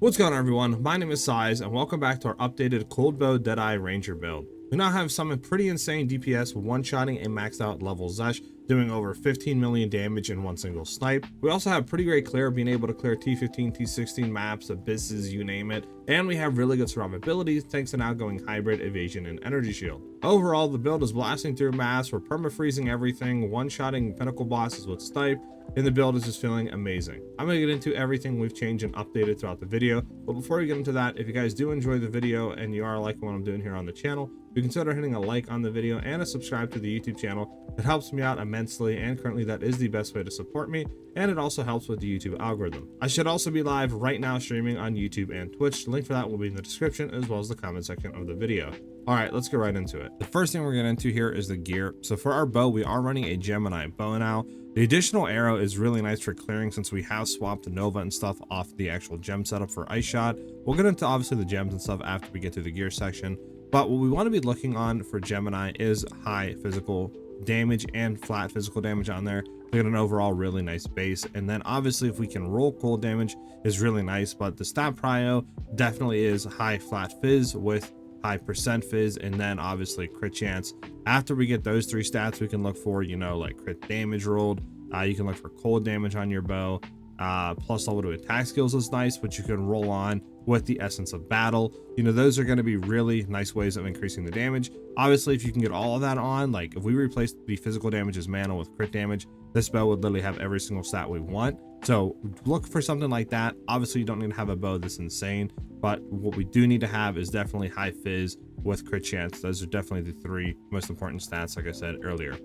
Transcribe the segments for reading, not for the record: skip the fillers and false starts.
What's going on, everyone? My name is SiahZ and welcome back to our updated cold bow Deadeye Ranger build. We now have some pretty insane DPS one-shotting a maxed out level Zesh, doing over 15 million damage in one single snipe. We also have pretty great clear, being able to clear T15, T16 maps, abysses, you name it. And we have really good survivability thanks to now going hybrid, evasion, and energy shield. Overall, the build is blasting through mass, we're perma-freezing everything, one-shotting pinnacle bosses with snipe, and the build is just feeling amazing. I'm going to get into everything we've changed and updated throughout the video, but before we get into that, if you guys do enjoy the video and you are liking what I'm doing here on the channel, you consider hitting a like on the video and a subscribe to the YouTube channel. It helps me out immensely, and currently that is the best way to support me, and it also helps with the YouTube algorithm. I should also be live right now streaming on YouTube and Twitch. The link for that will be in the description as well as the comment section of the video. All right, let's get right into it. The first thing we're getting into here is the gear. So for our bow, we are running a Gemini bow now. The additional arrow is really nice for clearing since we have swapped the Nova and stuff off the actual gem setup for Ice Shot. We'll get into obviously the gems and stuff after we get to the gear section. But what we want to be looking on for Gemini is high physical damage and flat physical damage on there to get an overall really nice base. And then obviously if we can roll cold damage is really nice, but the stat prio definitely is high flat fizz with high percent fizz, and then obviously crit chance. After we get those three stats, we can look for, you know, like crit damage rolled. You can look for cold damage on your bow. Plus level 2 attack skills is nice, which you can roll on with the essence of battle. You know, those are going to be really nice ways of increasing the damage. Obviously, if you can get all of that on, like if we replace the physical damage as mana with crit damage, this bow would literally have every single stat we want. So look for something like that. Obviously, you don't need to have a bow this insane, but what we do need to have is definitely high fizz with crit chance. Those are definitely the three most important stats, like I said earlier.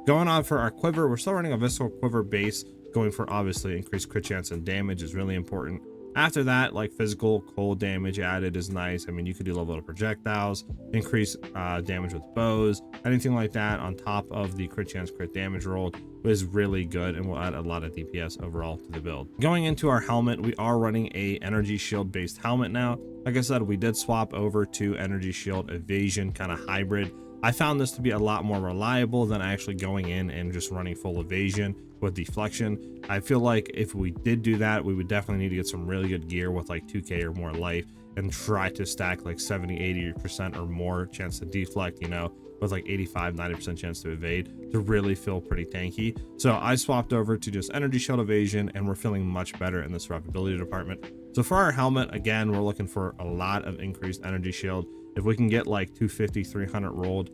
Going on for our quiver, we're still running a visceral quiver base. Going for obviously increased crit chance and damage is really important. After that, like physical cold damage added is nice. I mean, you could do level of projectiles, increase damage with bows, anything like that on top of the crit chance crit damage rolled is really good and will add a lot of DPS overall to the build. Going into our helmet, we are running a energy shield based helmet now. Like I said, we did swap over to energy shield evasion kind of hybrid. I found this to be a lot more reliable than actually going in and just running full evasion with deflection. I feel like if we did do that, we would definitely need to get some really good gear with like 2k or more life and try to stack like 70-80% or more chance to deflect, you know, with like 85-90% chance to evade to really feel pretty tanky. So I swapped over to just energy shield evasion, and we're feeling much better in the survivability department. So for our helmet, again, we're looking for a lot of increased energy shield. If we can get like 250, 300 rolled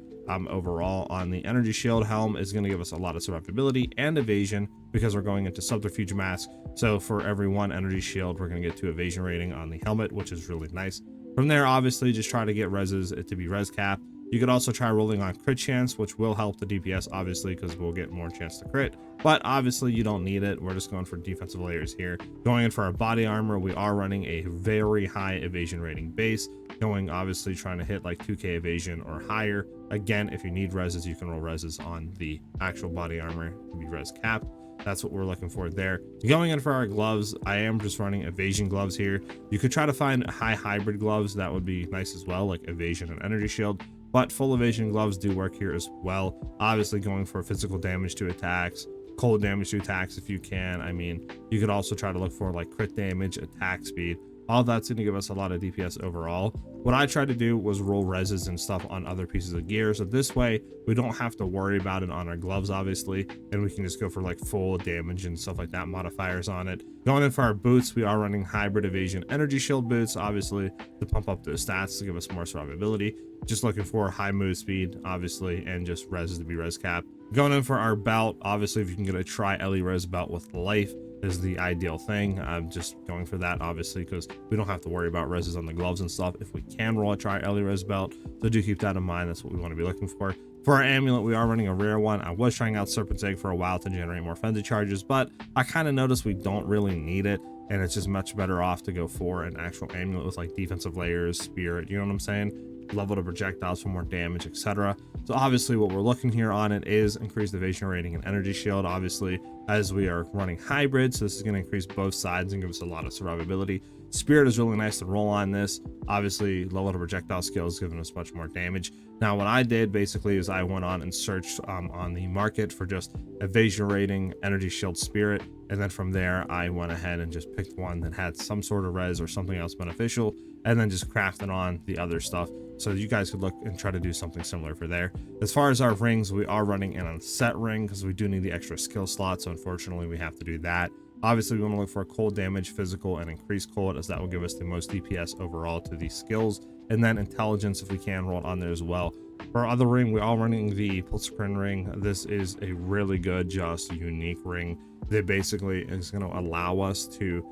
overall on the energy shield, helm is going to give us a lot of survivability and evasion because we're going into subterfuge mask. So for every one energy shield, we're going to get 2 evasion rating on the helmet, which is really nice. From there, obviously, just try to get reses to be res cap. You could also try rolling on crit chance, which will help the DPS, obviously, because we'll get more chance to crit. But obviously, you don't need it. We're just going for defensive layers here. Going in for our body armor, we are running a very high evasion rating base. Going, obviously, trying to hit like 2k evasion or higher. Again, if you need reses, you can roll reses on the actual body armor to be res capped. That's what we're looking for there. Going in for our gloves, I am just running evasion gloves here. You could try to find high hybrid gloves. That would be nice as well, like evasion and energy shield. But full evasion gloves do work here as well. Obviously going for physical damage to attacks, cold damage to attacks if you can. I mean, you could also try to look for like crit damage, attack speed. All that's going to give us a lot of DPS overall. What I tried to do was roll reses and stuff on other pieces of gear, so this way we don't have to worry about it on our gloves, obviously, and we can just go for like full damage and stuff like that, modifiers on it. Going in for our boots, we are running hybrid evasion energy shield boots, obviously to pump up the stats to give us more survivability. Just looking for high move speed, obviously, and just reses to be res cap. Going in for our belt, obviously if you can get a tri-ele res belt with life is the ideal thing. I'm just going for that, obviously, because we don't have to worry about reses on the gloves and stuff if we can roll a tri-ele res belt. So do keep that in mind. That's what we want to be looking for. For our amulet, we are running a rare one. I was trying out Serpent's Egg for a while to generate more frenzy charges, but I kind of noticed we don't really need it, and it's just much better off to go for an actual amulet with like defensive layers, spirit, you know what I'm saying? Level to projectiles for more damage, etc. So obviously what we're looking here on it is increased evasion rating and energy shield, obviously, as we are running hybrid. So this is going to increase both sides and give us a lot of survivability. Spirit is really nice to roll on this. Obviously, low projectile skill is giving us much more damage. Now, what I did basically is I went on and searched on the market for just evasion rating, energy shield, spirit, and then from there I went ahead and just picked one that had some sort of res or something else beneficial, and then just crafted on the other stuff. So you guys could look and try to do something similar for there. As far as our rings, we are running an unset ring because we do need the extra skill slot. So unfortunately, we have to do that. Obviously, we want to look for cold damage, physical, and increased cold, as that will give us the most DPS overall to these skills. And then intelligence, if we can, roll it on there as well. For our other ring, we are running the Pulsecrin ring. This is a really good, just unique ring that basically is going to allow us to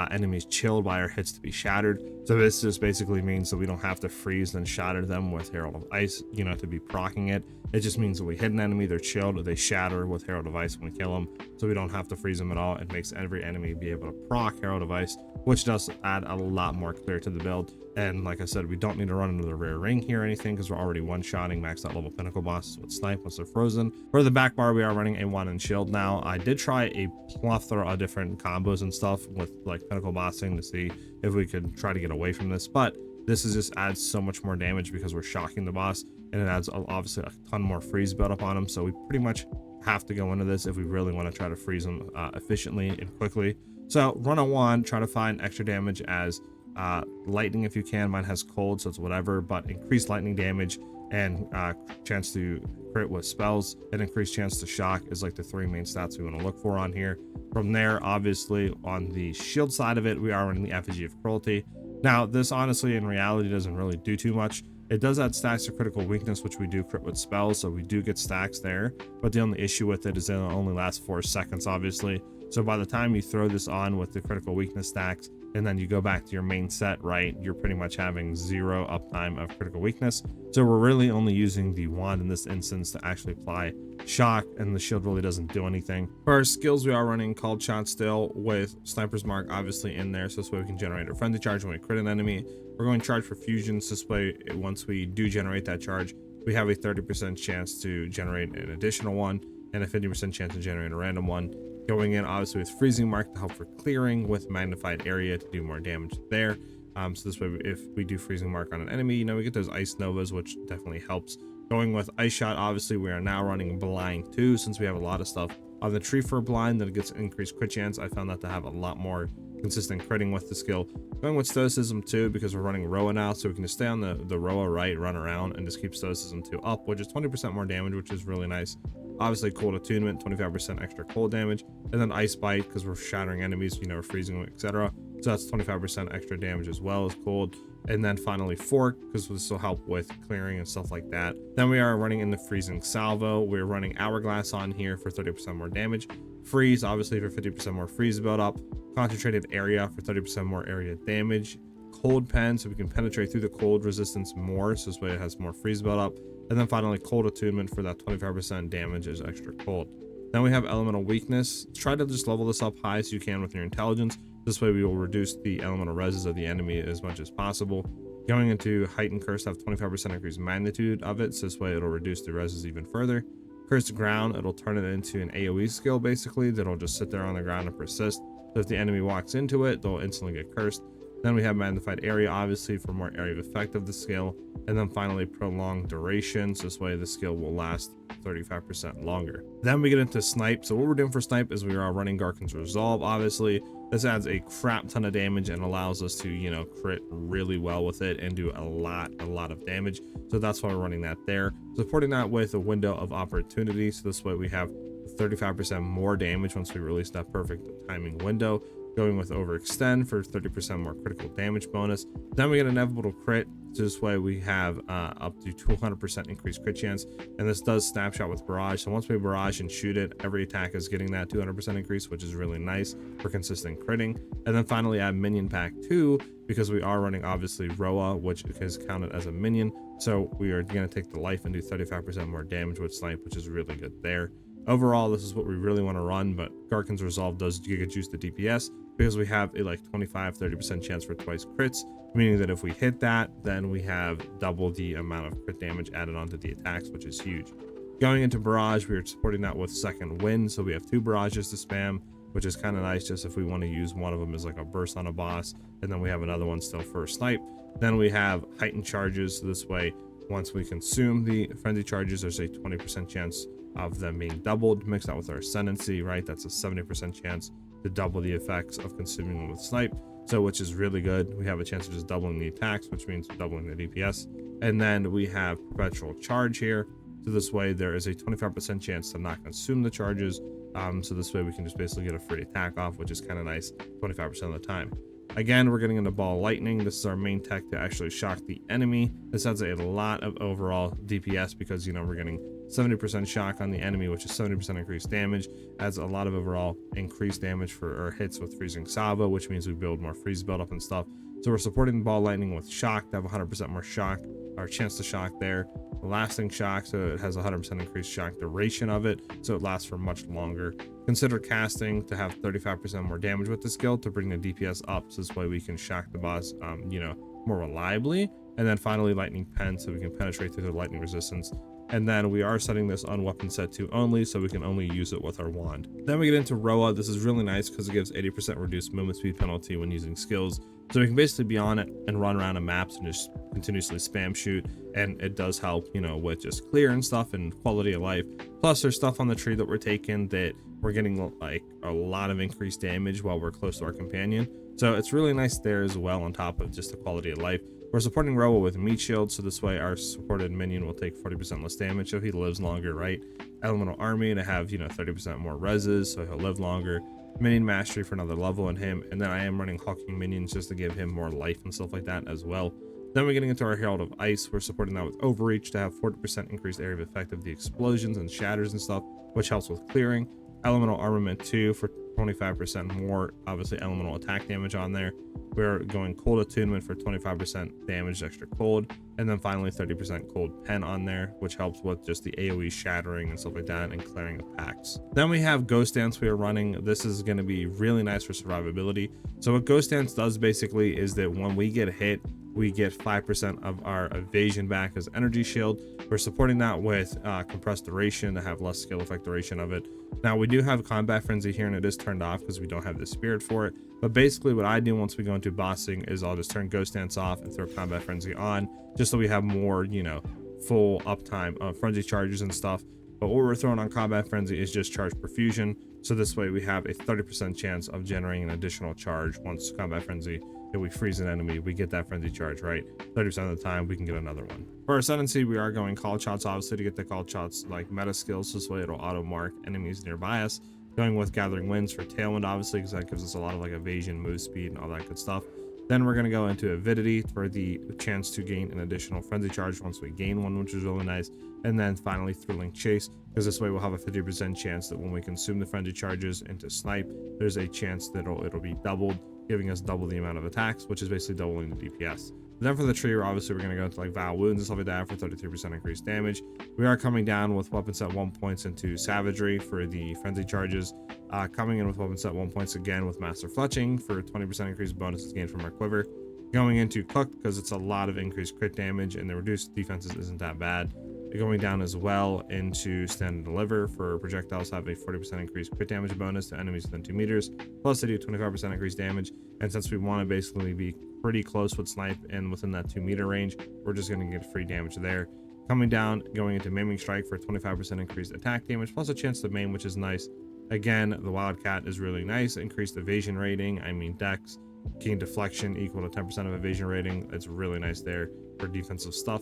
enemies chilled by our hits to be shattered. So this just basically means that we don't have to freeze and shatter them with Herald of Ice, you know, to be proccing it. It just means that we hit an enemy, they're chilled, or they shatter with Herald of Ice when we kill them, so we don't have to freeze them at all. It makes every enemy be able to proc Herald of Ice, which does add a lot more clear to the build. And like I said, we don't need to run into the rare ring here or anything because we're already one-shotting maxed out level pinnacle bosses with snipe once they're frozen. For the back bar, we are running a one and shield now. I did try a plethora of different combos and stuff with like pinnacle bossing to see if we could try to get away from this, but this is just adds so much more damage because we're shocking the boss, and it adds obviously a ton more freeze build up on him. So we pretty much have to go into this if we really want to try to freeze him efficiently and quickly. So run a wand, try to find extra damage as lightning if you can. Mine has cold, so it's whatever, but increased lightning damage and chance to crit with spells and increased chance to shock is like the three main stats we want to look for on here. From there, obviously on the shield side of it, we are running the effigy of cruelty. Now this honestly in reality doesn't really do too much. It does add stacks to critical weakness, which we do crit with spells, so we do get stacks there, but the only issue with it is that it only lasts 4 seconds obviously. So by the time you throw this on with the critical weakness stacks and then you go back to your main set, right, you're pretty much having 0 uptime of critical weakness. So we're really only using the wand in this instance to actually apply shock, and the shield really doesn't do anything. For our skills, we are running called shot still with sniper's mark obviously in there, so this way we can generate a friendly charge when we crit an enemy. We're going charge for fusions. This way, once we do generate that charge, we have a 30% chance to generate an additional one and a 50% chance to generate a random one. Going in obviously with freezing mark to help for clearing, with magnified area to do more damage there. So this way, if we do freezing mark on an enemy, you know, we get those ice novas, which definitely helps. Going with ice shot, obviously we are now running blind too, since we have a lot of stuff on the tree for blind that gets increased crit chance. I found that to have a lot more consistent critting with the skill. Going with stoicism too, because we're running Roa now, so we can just stay on the Roa right, run around, and just keep stoicism 2 up, which is 20% more damage, which is really nice. Obviously cold attunement, 25% extra cold damage, and then ice bite because we're shattering enemies, you know, freezing them, etc. So that's 25% extra damage as well as cold. And then finally fork, because this will help with clearing and stuff like that. Then we are running in the freezing salvo. We're running hourglass on here for 30% more damage, freeze obviously for 50% more freeze build up, concentrated area for 30% more area damage, cold pen so we can penetrate through the cold resistance more, so this way it has more freeze build up, and then finally cold attunement for that 25% damage is extra cold. Then we have elemental weakness. Try to just level this up high as you can with your intelligence. This way we will reduce the elemental reses of the enemy as much as possible. Going into heightened curse, have 25% increased magnitude of it, so this way it'll reduce the reses even further. Cursed ground, it'll turn it into an AoE skill basically that'll just sit there on the ground and persist. So if the enemy walks into it, they'll instantly get cursed. Then we have magnified area obviously for more area of effect of the skill, and then finally prolonged duration, so this way the skill will last 35% longer. Then we get into snipe. So what we're doing for snipe is we are running Garkin's Resolve. Obviously this adds a crap ton of damage and allows us to, you know, crit really well with it and do a lot of damage, so that's why we're running that there, supporting that with a window of opportunity, so this way we have 35% more damage once we release that perfect timing window. Going with overextend for 30% more critical damage bonus. Then we get inevitable crit, so this way we have up to 200% increased crit chance, and this does snapshot with barrage, so once we barrage and shoot it, every attack is getting that 200% increase, which is really nice for consistent critting. And then finally add minion pack 2, because we are running obviously Roa, which is counted as a minion, so we are going to take the life and do 35% more damage with snipe, which is really good there. Overall, this is what we really want to run, but Garkin's Resolve does giga juice the DPS because we have a like 25-30% chance for twice crits, meaning that if we hit that, then we have double the amount of crit damage added onto the attacks, which is huge. Going into barrage, we are supporting that with second wind, so we have 2 barrages to spam. which is kind of nice just if we want to use one of them as like a burst on a boss, and then we have another one still for a snipe. Then we have heightened charges, so this way once we consume the frenzy charges, there's a 20% chance of them being doubled. Mixed out with our ascendancy, right, that's a 70% chance to double the effects of consuming them with snipe, so which is really good. We have a chance of just doubling the attacks, which means doubling the DPS. And then we have perpetual charge here, so this way there is a 25% chance to not consume the charges, so this way we can just basically get a free attack off, which is kind of nice 25% of the time. Again, we're getting into ball lightning. This is our main tech to actually shock the enemy. This adds a lot of overall DPS because, you know, we're getting 70% shock on the enemy, which is 70% increased damage. Adds a lot of overall increased damage for our hits with freezing salvo, which means we build more freeze buildup and stuff. So we're supporting ball lightning with shock to have 100% more shock, our chance to shock there. Lasting shock, so it has 100% increased shock duration of it, so it lasts for much longer. Consider casting to have 35% more damage with the skill to bring the DPS up, so this way we can shock the boss you know, more reliably. And then finally lightning pen, so we can penetrate through the lightning resistance. And then we are setting this on weapon set 2 only, so we can only use it with our wand. Then we get into Roa. This is really nice because it gives 80% reduced movement speed penalty when using skills, so we can basically be on it and run around in maps and just continuously spam shoot, and it does help, you know, with just clear and stuff and quality of life. Plus there's stuff on the tree that we're taking that we're getting like a lot of increased damage while we're close to our companion, so it's really nice there as well, on top of just the quality of life. We're supporting Roa with meat shield, so this way our supported minion will take 40% less damage, so he lives longer, right? Elemental army to have, you know, 30% more reses, so he'll live longer. Minion mastery for another level in him, and then I am running hulking minions just to give him more life and stuff like that as well. Then we're getting into our Herald of Ice. We're supporting that with overreach to have 40% increased area of effect of the explosions and shatters and stuff, which helps with clearing. Elemental armament 2 for 25% more, obviously elemental attack damage on there. We're going cold attunement for 25% damage extra cold, and then finally 30% cold pen on there, which helps with just the AoE shattering and stuff like that and clearing of packs. Then we have Ghost Dance we are running. This is going to be really nice for survivability. So what Ghost Dance does basically is that when we get hit, we get 5% of our evasion back as energy shield. We're supporting that with compressed duration to have less skill effect duration of it. Now we do have combat frenzy here, and it is turned off because we don't have the spirit for it. But basically what I do once we go into bossing is I'll just turn Ghost Dance off and throw combat frenzy on, just so we have more, you know, full uptime of frenzy charges and stuff. But what we're throwing on combat frenzy is just charge perfusion, so this way we have a 30% chance of generating an additional charge. Once combat frenzy, if we freeze an enemy, we get that frenzy charge, right? 30% of the time we can get another one. For our ascendancy, we are going call shots, obviously, to get the call shots like meta skills, so this way it'll auto mark enemies nearby us. Going with gathering winds for tailwind, obviously, because that gives us a lot of like evasion, move speed, and all that good stuff. Then we're going to go into avidity for the chance to gain an additional frenzy charge once we gain one, which is really nice. And then finally thrilling chase, because this way we'll have a 50% chance that when we consume the frenzy charges into snipe, there's a chance that it'll be doubled, giving us double the amount of attacks, which is basically doubling the DPS. Then for the tree, obviously we're going to go into like Vow Wounds and stuff like that for 33% increased damage. We are coming down with weapon set 1 points into Savagery for the frenzy charges. Coming in with weapon set 1 points again with Master Fletching for 20% increased bonuses gained from our quiver. Going into Cooked because it's a lot of increased crit damage, and the reduced defenses isn't that bad. Going down as well into Stand and Deliver for projectiles have a 40% increased crit damage bonus to enemies within 2 meters, plus they do 25% increased damage. And since we want to basically be pretty close with snipe and within that 2 meter range, we're just going to get free damage there. Coming down, going into Maiming Strike for 25% increased attack damage, plus a chance to maim, which is nice. Again, the Wildcat is really nice. Increased evasion rating, I mean dex. Gain deflection equal to 10% of evasion rating. It's really nice there for defensive stuff.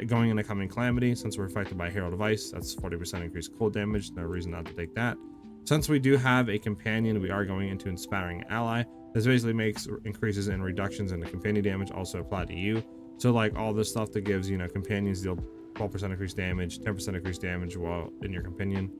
Going into Coming Calamity, since we're affected by Herald of Ice, that's 40% increased cold damage. No reason not to take that. Since we do have a companion, we are going into Inspiring Ally. This basically makes increases in reductions in the companion damage also apply to you. So like all this stuff that gives, you know, companions deal 12% increased damage, 10% increased damage while in your companion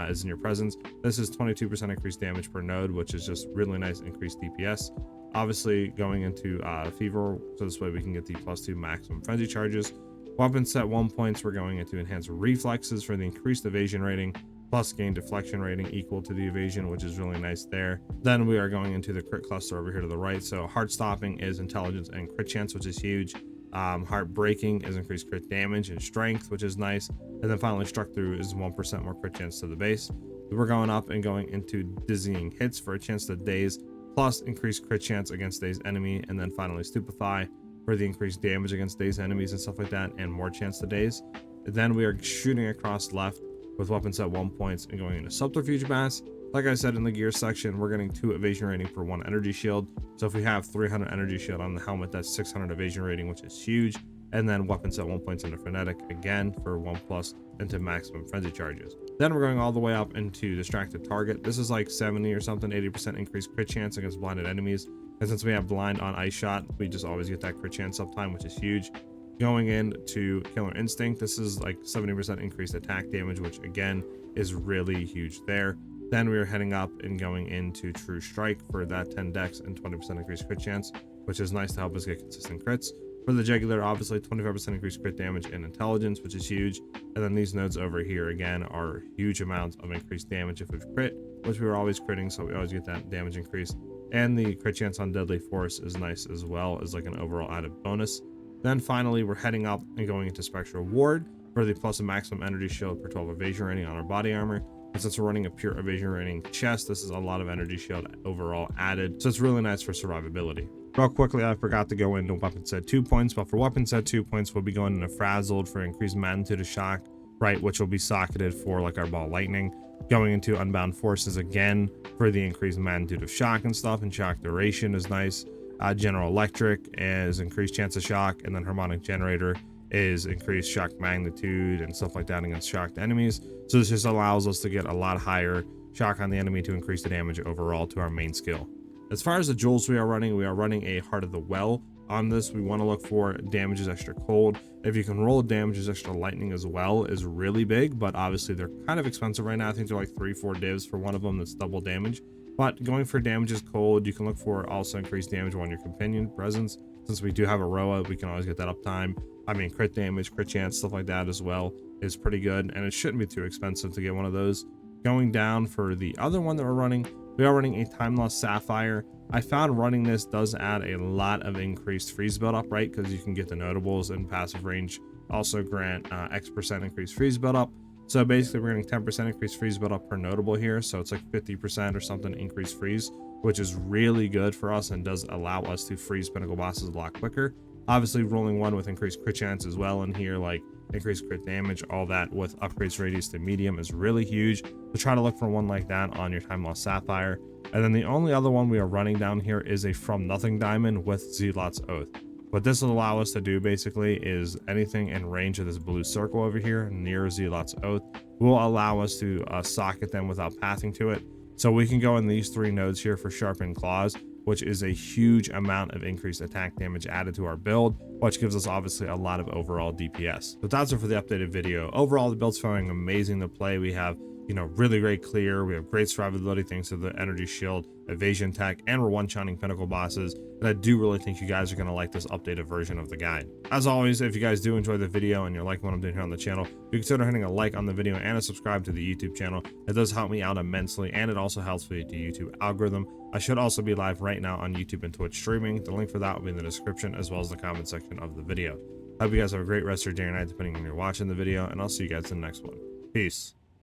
is in your presence. This is 22% increased damage per node, which is just really nice increased DPS. Obviously going into Fever, so this way we can get the +2 maximum frenzy charges. Weapon set 1 points, we're going into Enhanced Reflexes for the increased evasion rating, plus gain deflection rating equal to the evasion, which is really nice there. Then we are going into the crit cluster over here to the right. So Heart Stopping is intelligence and crit chance, which is huge. Heart Breaking is increased crit damage and strength, which is nice. And then finally Struck Through is 1% more crit chance to the base. we're going up and going into dizzying hits for a chance to daze, plus increased crit chance against dazed enemy, and then finally stupefy for the increased damage against dazed enemies and stuff like that, and more chance to daze. And then we are shooting across left with weapon set 1 points and going into subterfuge mass. Like I said in the gear section, we're getting 2 evasion rating for 1 energy shield. So if we have 300 energy shield on the helmet, that's 600 evasion rating, which is huge. And then weapon set 1 points into frenetic again for 1+ into maximum frenzy charges. Then we're going all the way up into distracted target. This is like 70 or something, 80% increased crit chance against blinded enemies. And since we have blind on ice shot, we just always get that crit chance uptime, which is huge. Going into killer instinct, this is like 70% increased attack damage, which again is really huge there. Then we are heading up and going into true strike for that 10 dex and 20% increased crit chance, which is nice to help us get consistent crits. For the jugular, obviously 25% increased crit damage and intelligence, which is huge. And then these nodes over here again are huge amounts of increased damage if we crit, which we were always critting, so we always get that damage increase. And the crit chance on deadly force is nice as well as like an overall added bonus. Then finally we're heading up and going into spectral ward for the plus a maximum energy shield per 12 evasion rating on our body armor. And since we're running a pure evasion rating chest, this is a lot of energy shield overall added, so it's really nice for survivability. Real quickly, I forgot to go into weapon set 2 points, but for weapon set 2 points, we'll be going into frazzled for increased magnitude of shock, right, which will be socketed for like our ball lightning. Going into unbound forces again for the increased magnitude of shock and stuff, and shock duration is nice. General electric is increased chance of shock, and then harmonic generator is increased shock magnitude and stuff like that against shocked enemies. So this just allows us to get a lot higher shock on the enemy to increase the damage overall to our main skill. As far as the jewels we are running a Heart of the Well on this. We want to look for damage is extra cold. If you can roll damage is extra lightning as well is really big, but obviously they're kind of expensive right now. I think they're like 3-4 divs for one of them that's double damage. But going for damage is cold, you can look for also increased damage on your companion presence. Since we do have a Roa, we can always get that uptime. I mean, crit damage, crit chance, stuff like that as well is pretty good, and it shouldn't be too expensive to get one of those. Going down for the other one that we're running, we are running a Time Lost Sapphire. I found running this does add a lot of increased freeze buildup, right? Because you can get the notables and passive range also grant X% increased freeze buildup. So basically we're getting 10% increased freeze buildup per notable here. So it's like 50% or something increased freeze, which is really good for us and does allow us to freeze pinnacle bosses a lot quicker. Obviously rolling one with increased crit chance as well in here, like increased crit damage, all that with upgrades radius to medium is really huge. So try to look for one like that on your Time Lost Sapphire. And then the only other one we are running down here is a From Nothing diamond with Zealot's Oath. What this will allow us to do basically is anything in range of this blue circle over here near Zealot's Oath will allow us to socket them without pathing to it. So we can go in these 3 nodes here for Sharpened Claws, which is a huge amount of increased attack damage added to our build, which gives us obviously a lot of overall DPS. So that's it for the updated video. Overall, the build's feeling amazing to play. We have, you know, really great clear. We have great survivability thanks to the energy shield, evasion tech, and we're one-shotting pinnacle bosses. And I do really think you guys are going to like this updated version of the guide. As always, if you guys do enjoy the video and you're liking what I'm doing here on the channel, you consider hitting a like on the video and a subscribe to the YouTube channel. It does help me out immensely, and it also helps with the YouTube algorithm. I should also be live right now on YouTube and Twitch streaming. The link for that will be in the description as well as the comment section of the video. I hope you guys have a great rest of your day or night depending on when you're watching the video, and I'll see you guys in the next one. Peace.